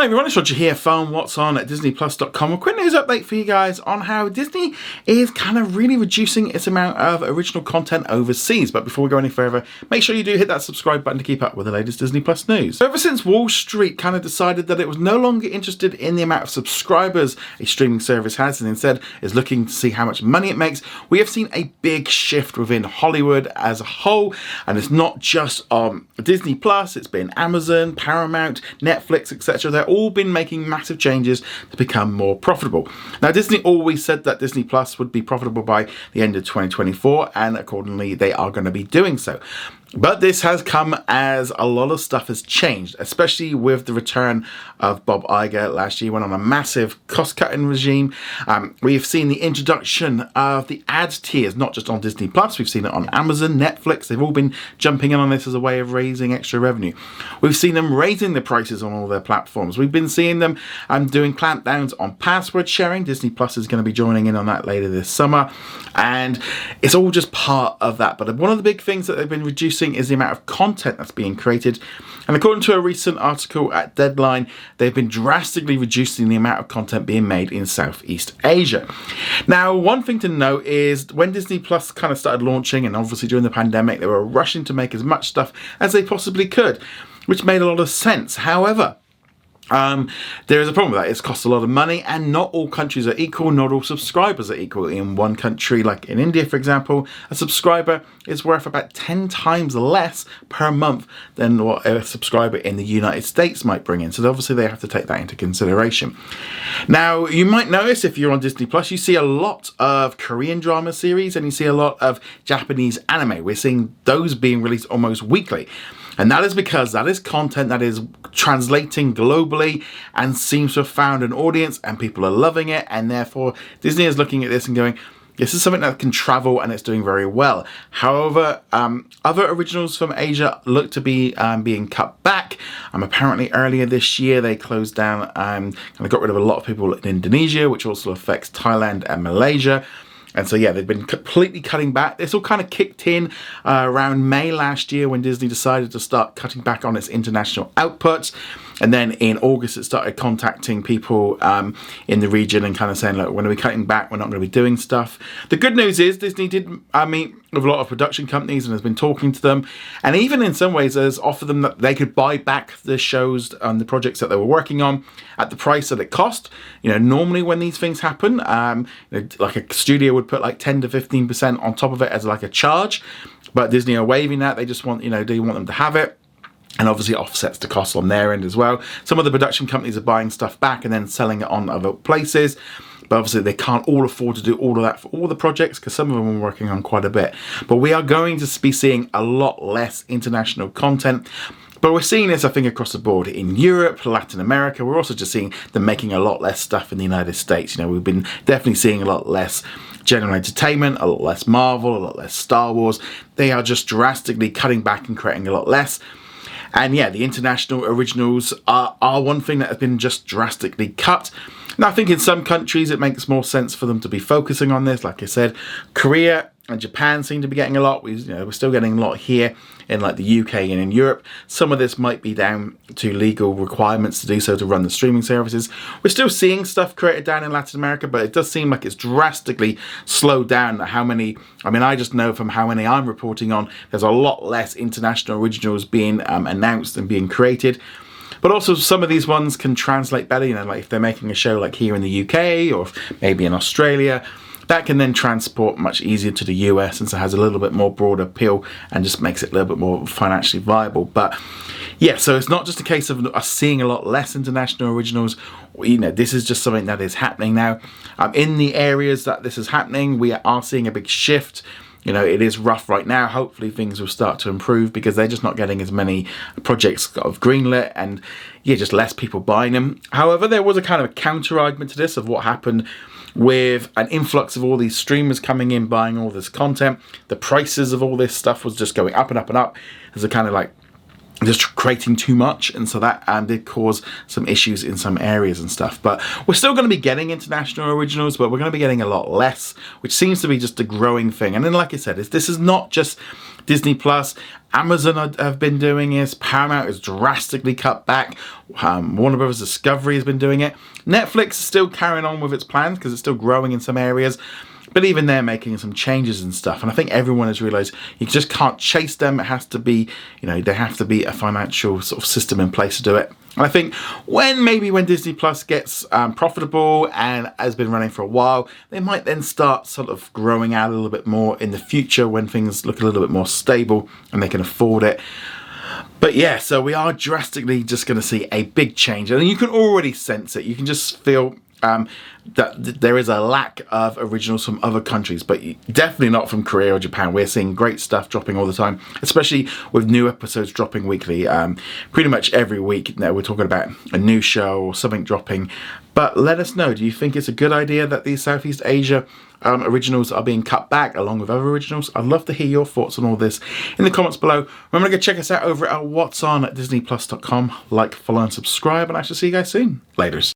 Hi everyone, it's Roger here from What's On at DisneyPlus.com. A quick news update for you guys on how Disney is kind of really reducing its amount of original content overseas. But before we go any further, make sure you do hit that subscribe button to keep up with the latest Disney Plus news. So ever since Wall Street kind of decided that it was no longer interested in the amount of subscribers a streaming service has and instead is looking to see how much money it makes, we have seen a big shift within Hollywood as a whole. And it's not just Disney Plus, it's been Amazon, Paramount, Netflix, etc. They've all been making massive changes to become more profitable. Now, Disney always said that Disney Plus would be profitable by the end of 2024, and accordingly, they are going to be doing so. But this has come as a lot of stuff has changed, especially with the return of Bob Iger last year. Went on a massive cost-cutting regime. We've seen the introduction of the ad tiers, not just on Disney Plus. We've seen it on Amazon, Netflix. They've all been jumping in on this as a way of raising extra revenue. We've seen them raising the prices on all their platforms. We've been seeing them doing clampdowns on password sharing. Disney Plus is going to be joining in on that later this summer. And it's all just part of that. But one of the big things that they've been reducing is the amount of content that's being created. And according to a recent article at Deadline, they've been drastically reducing the amount of content being made in Southeast Asia. Now, one thing to note is when Disney Plus kind of started launching, and obviously during the pandemic, they were rushing to make as much stuff as they possibly could, which made a lot of sense. However, there is a problem with that. It's cost a lot of money, and not all countries are equal. Not all subscribers are equal. In one country, like in India, for example, a subscriber is worth about 10 times less per month than what a subscriber in the United States might bring in. So obviously they have to take that into consideration. Now, you might notice if you're on Disney Plus, you see a lot of Korean drama series and you see a lot of Japanese anime. We're seeing those being released almost weekly. And that is because that is content that is translating globally and seems to have found an audience and people are loving it. And therefore, Disney is looking at this and going, this is something that can travel and it's doing very well. However, other originals from Asia look to be being cut back. Apparently earlier this year, they closed down and got rid of a lot of people in Indonesia, which also affects Thailand and Malaysia. And so, yeah, they've been completely cutting back. This all kind of kicked in around May last year when Disney decided to start cutting back on its international outputs. And then in August, it started contacting people in the region and kind of saying, look, we're going to be cutting back. We're not going to be doing stuff. The good news is Disney did meet with a lot of production companies and has been talking to them. And even in some ways has offered them that they could buy back the shows and the projects that they were working on at the price that it cost. You know, normally when these things happen, like a studio would put like 10 to 15% on top of it as like a charge. But Disney are waiving that. They just want, they want them to have it. And obviously it offsets the cost on their end as well. Some of the production companies are buying stuff back and then selling it on other places. But obviously they can't all afford to do all of that for all the projects because some of them are working on quite a bit. But we are going to be seeing a lot less international content. But we're seeing this, I think, across the board in Europe, Latin America. We're also just seeing them making a lot less stuff in the United States. We've been definitely seeing a lot less general entertainment, a lot less Marvel, a lot less Star Wars. They are just drastically cutting back and creating a lot less. And yeah, the international originals are one thing that has been just drastically cut. Now, I think in some countries it makes more sense for them to be focusing on this. Like I said, Korea and Japan seem to be getting a lot. We're still getting a lot here in like the UK and in Europe. Some of this might be down to legal requirements to do so to run the streaming services. We're still seeing stuff created down in Latin America, but it does seem like it's drastically slowed down. I just know from how many I'm reporting on, there's a lot less international originals being announced and being created. But also some of these ones can translate better, like if they're making a show like here in the UK or maybe in Australia, that can then transport much easier to the US and so has a little bit more broad appeal and just makes it a little bit more financially viable. But yeah, so it's not just a case of us seeing a lot less international originals. This is just something that is happening now. In the areas that this is happening, we are seeing a big shift. It is rough right now. Hopefully things will start to improve because they're just not getting as many projects of greenlit and just less people buying them. However, there was a kind of a counter argument to this of what happened with an influx of all these streamers coming in, buying all this content. The prices of all this stuff was just going up and up and up. There's a kind of like just creating too much, and so that did cause some issues in some areas and stuff. But we're still going to be getting international originals, but we're going to be getting a lot less, which seems to be just a growing thing. And then, like I said, this is not just Disney Plus, Amazon have been doing this, Paramount has drastically cut back, Warner Brothers Discovery has been doing it. Netflix is still carrying on with its plans because it's still growing in some areas. But even they're making some changes and stuff. And I think everyone has realised you just can't chase them. It has to be, there have to be a financial sort of system in place to do it. And I think when Disney Plus gets profitable and has been running for a while, they might then start sort of growing out a little bit more in the future when things look a little bit more stable and they can afford it. But yeah, so we are drastically just going to see a big change. And you can already sense it. You can just feel that there is a lack of originals from other countries, but definitely not from Korea or Japan. We're seeing great stuff dropping all the time, especially with new episodes dropping weekly. Pretty much every week now we're talking about a new show or something dropping. But let us know, do you think it's a good idea that these Southeast Asia originals are being cut back along with other originals? I'd love to hear your thoughts on all this in the comments below. Remember to go check us out over at whatsondisneyplus.com. Like, follow and subscribe, and I shall see you guys soon. Laters.